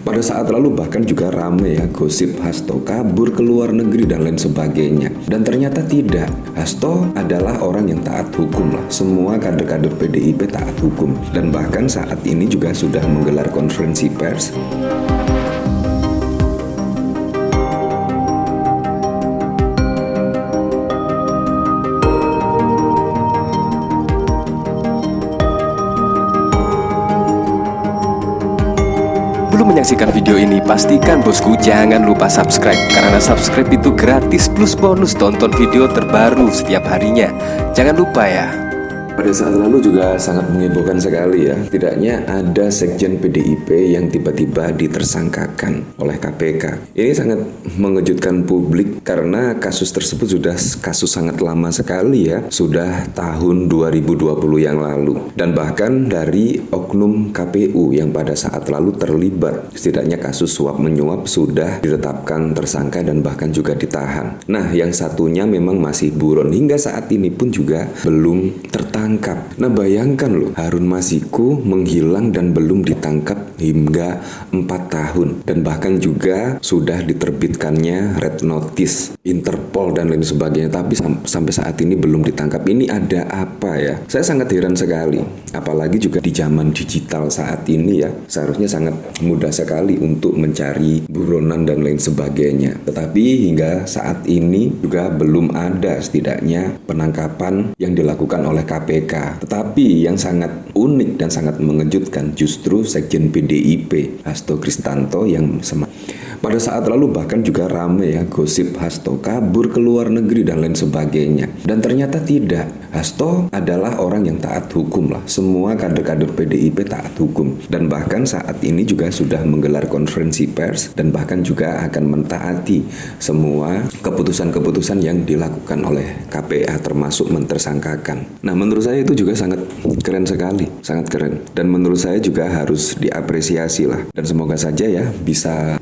Pada saat lalu bahkan juga rame ya gosip Hasto kabur ke luar negeri dan lain sebagainya. Dan ternyata tidak. Hasto adalah orang yang taat hukum lah. Semua kader-kader PDIP taat hukum. Dan bahkan saat ini juga sudah menggelar konferensi pers. Sebelum menyaksikan video ini, pastikan bosku jangan lupa subscribe. Karena subscribe itu gratis plus bonus tonton video terbaru setiap harinya. Jangan lupa ya. Pada saat lalu juga sangat menghebohkan sekali ya. Tidaknya ada sekjen PDIP yang tiba-tiba ditersangkakan oleh KPK. Ini sangat mengejutkan publik karena kasus tersebut sudah kasus sangat lama sekali ya. Sudah tahun 2020 yang lalu. Dan bahkan dari oknum KPU yang pada saat lalu terlibat. Setidaknya kasus suap menyuap sudah ditetapkan tersangka dan bahkan juga ditahan. Nah, yang satunya memang masih buron. Hingga saat ini pun juga belum tertangkap. Nah, bayangkan loh, Harun Masiku menghilang dan belum ditangkap hingga 4 tahun. Dan bahkan juga sudah diterbitkannya red notice Interpol dan lain sebagainya. Tapi sampai saat ini belum ditangkap. Ini ada apa ya? Saya sangat heran sekali. Apalagi juga di zaman digital saat ini ya. Seharusnya sangat mudah sekali untuk mencari buronan dan lain sebagainya. Tetapi hingga saat ini juga belum ada setidaknya penangkapan yang dilakukan oleh KPK. Tetapi yang sangat unik dan sangat mengejutkan justru sekjen PDIP Hasto Kristanto yang pada saat lalu bahkan juga rame ya gosip Hasto kabur ke luar negeri dan lain sebagainya. Dan ternyata tidak. Hasto adalah orang yang taat hukum lah. Semua kader-kader PDIP taat hukum. Dan bahkan saat ini juga sudah menggelar konferensi pers dan bahkan juga akan mentaati semua keputusan-keputusan yang dilakukan oleh KPA termasuk mentersangkakan. Nah, menurut saya itu juga sangat keren sekali, sangat keren. Dan menurut saya juga harus diapresiasi lah. Dan semoga saja ya bisa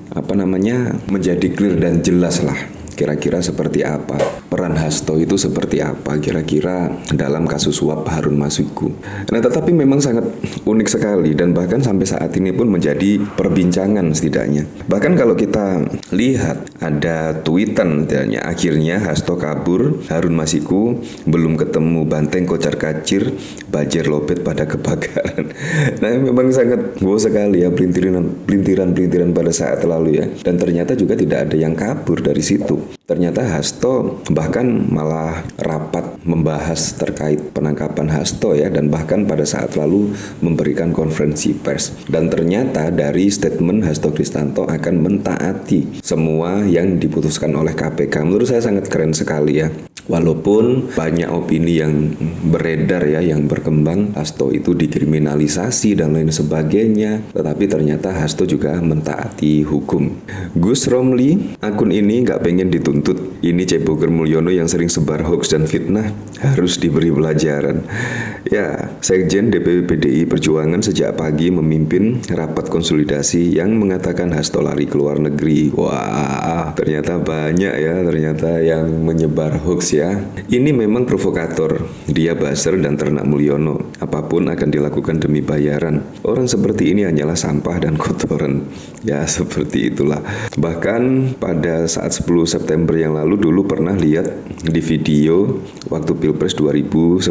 menjadi clear dan jelas lah. Kira-kira seperti apa peran Hasto itu, seperti apa kira-kira dalam kasus suap Harun Masiku. Nah, tetapi memang sangat unik sekali dan bahkan sampai saat ini pun menjadi perbincangan setidaknya. Bahkan kalau kita lihat ada tweetan katanya, akhirnya Hasto kabur, Harun Masiku belum ketemu, banteng kocar kacir, bajer lobet pada kebakaran. Nah, memang sangat wow sekali ya pelintiran pada saat lalu ya. Dan ternyata juga tidak ada yang kabur dari situ. Ternyata Hasto bahkan malah rapat membahas terkait penangkapan Hasto ya, dan bahkan pada saat lalu memberikan konferensi pers. Dan ternyata dari statement Hasto Kristanto akan mentaati semua yang diputuskan oleh KPK. Menurut saya sangat keren sekali ya. Walaupun banyak opini yang beredar ya, yang berkembang Hasto itu dikriminalisasi dan lain sebagainya, tetapi ternyata Hasto juga mentaati hukum. Gus Romli, akun ini nggak pengen dituntut. Ini Ceboker Mulyono yang sering sebar hoax dan fitnah harus diberi pelajaran. Ya, Sekjen DPP PDI Perjuangan sejak pagi memimpin rapat konsolidasi yang mengatakan Hasto lari ke luar negeri. Wah, ternyata banyak ya, ternyata yang menyebar hoax ya. Ini memang provokator. Dia buzzer dan ternak Mulyono. Apapun akan dilakukan demi bayaran. Orang seperti ini hanyalah sampah dan kotoran. Ya, seperti itulah. Bahkan pada saat 10 September yang lalu dulu pernah lihat di video waktu Pilpres 2019,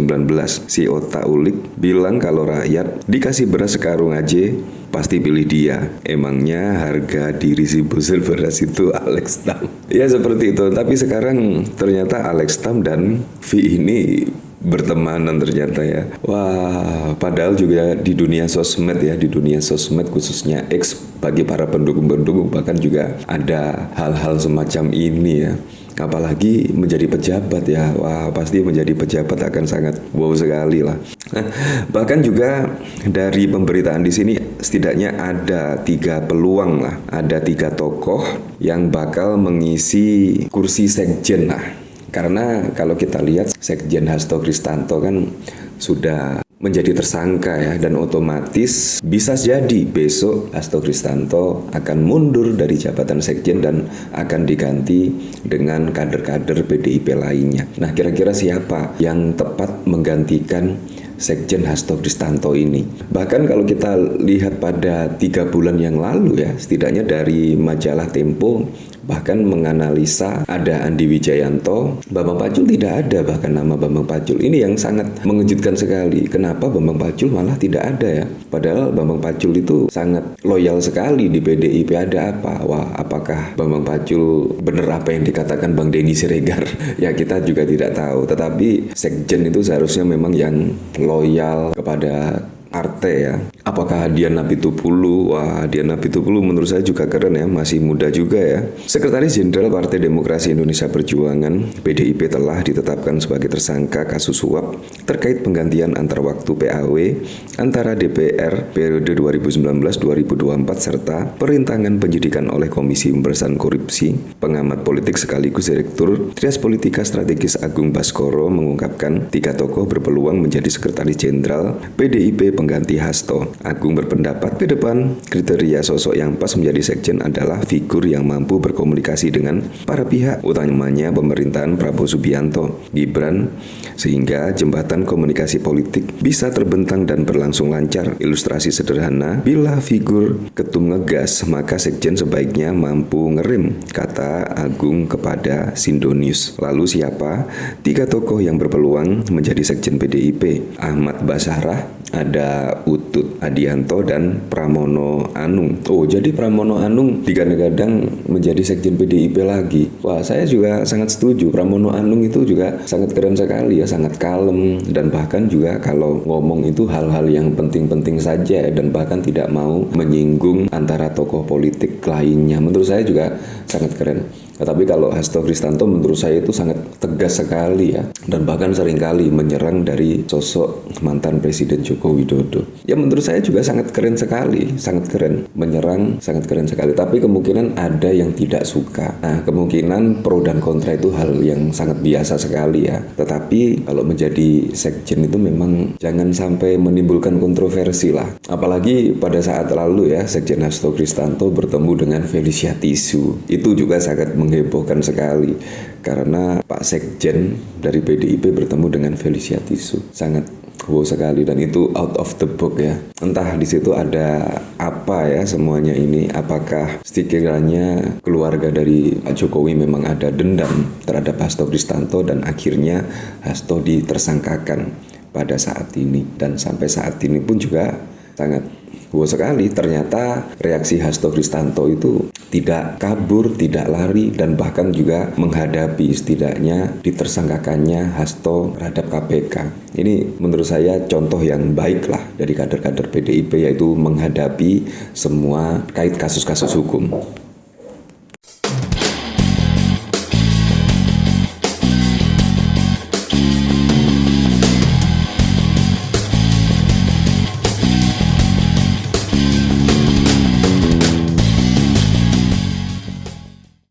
si Otak Ulik bilang kalau rakyat dikasih beras sekarung aja pasti pilih dia. Emangnya harga diri si buzzer beras itu Alex Tam? Ya seperti itu. Tapi sekarang ternyata Alex Tam dan V ini bertemanan ternyata ya. Wah, padahal juga di dunia sosmed ya, di dunia sosmed khususnya X, bagi para pendukung-pendukung bahkan juga ada hal-hal semacam ini ya. Apalagi menjadi pejabat ya. Wah, pasti menjadi pejabat akan sangat wow sekali lah. Nah, bahkan juga dari pemberitaan di sini setidaknya ada 3 peluang lah. Ada 3 tokoh yang bakal mengisi kursi sekjen lah. Karena kalau kita lihat Sekjen Hasto Kristanto kan sudah menjadi tersangka ya, dan otomatis bisa jadi besok Hasto Kristanto akan mundur dari jabatan sekjen dan akan diganti dengan kader-kader PDIP lainnya. Nah, kira-kira siapa yang tepat menggantikan Sekjen Hasto Kristanto ini. Bahkan kalau kita lihat pada 3 bulan yang lalu ya, setidaknya dari majalah Tempo bahkan menganalisa ada Andi Wijayanto, Bambang Pacul tidak ada bahkan nama Bambang Pacul. Ini yang sangat mengejutkan sekali. Kenapa Bambang Pacul malah tidak ada ya? Padahal Bambang Pacul itu sangat loyal sekali di PDIP. Ada apa? Wah, apakah Bambang Pacul benar apa yang dikatakan Bang Denny Siregar? Ya kita juga tidak tahu. Tetapi Sekjen itu seharusnya memang yang loyal kepada partai ya. Apakah Diana Pitupulu? Wah, Diana Pitupulu menurut saya juga keren ya, masih muda juga ya. Sekretaris Jenderal Partai Demokrasi Indonesia Perjuangan (PDIP) telah ditetapkan sebagai tersangka kasus suap terkait penggantian antar waktu PAW antara DPR periode 2019-2024 serta perintangan penyidikan oleh Komisi Pemberantasan Korupsi. Pengamat politik sekaligus Direktur Trias Politika Strategis Agung Baskoro mengungkapkan 3 tokoh berpeluang menjadi Sekretaris Jenderal PDIP pengganti Hasto. Agung berpendapat ke depan kriteria sosok yang pas menjadi sekjen adalah figur yang mampu berkomunikasi dengan para pihak, utamanya pemerintahan Prabowo Subianto, Gibran, sehingga jembatan komunikasi politik bisa terbentang dan berlangsung lancar. Ilustrasi sederhana, bila figur ketum ngegas, maka sekjen sebaiknya mampu ngerem, kata Agung kepada Sindonius. Lalu siapa 3 tokoh yang berpeluang menjadi sekjen PDIP? Ahmad Basarah, ada Utut Adianto dan Pramono Anung. Oh, jadi Pramono Anung digadang-gadang menjadi sekjen PDIP lagi. Wah, saya juga sangat setuju. Pramono Anung itu juga sangat keren sekali ya, sangat kalem, dan bahkan juga kalau ngomong itu hal-hal yang penting-penting saja dan bahkan tidak mau menyinggung antara tokoh politik lainnya. Menurut saya juga sangat keren. Tapi kalau Hasto Kristanto menurut saya itu sangat tegas sekali ya, dan bahkan seringkali menyerang dari sosok mantan Presiden Joko Widodo. Ya menurut saya juga sangat keren sekali, sangat keren, menyerang sangat keren sekali. Tapi kemungkinan ada yang tidak suka. Nah, kemungkinan pro dan kontra itu hal yang sangat biasa sekali ya. Tetapi kalau menjadi sekjen itu memang jangan sampai menimbulkan kontroversi lah. Apalagi pada saat lalu ya, Sekjen Hasto Kristanto bertemu dengan Felicia Tisu. Itu juga sangat menghebohkan sekali karena Pak Sekjen dari PDIP bertemu dengan Felicia Tisu. Sangat wow sekali, dan itu out of the box ya. Entah di situ ada apa ya semuanya ini. Apakah sekiranya keluarga dari Pak Jokowi memang ada dendam terhadap Hasto Kristanto dan akhirnya Hasto ditersangkakan pada saat ini, dan sampai saat ini pun juga sangat wow sekali. Ternyata reaksi Hasto Kristanto itu tidak kabur, tidak lari, dan bahkan juga menghadapi setidaknya ditersangkakannya Hasto terhadap KPK. Ini menurut saya contoh yang baik lah dari kader-kader PDIP, yaitu menghadapi semua kait kasus-kasus hukum.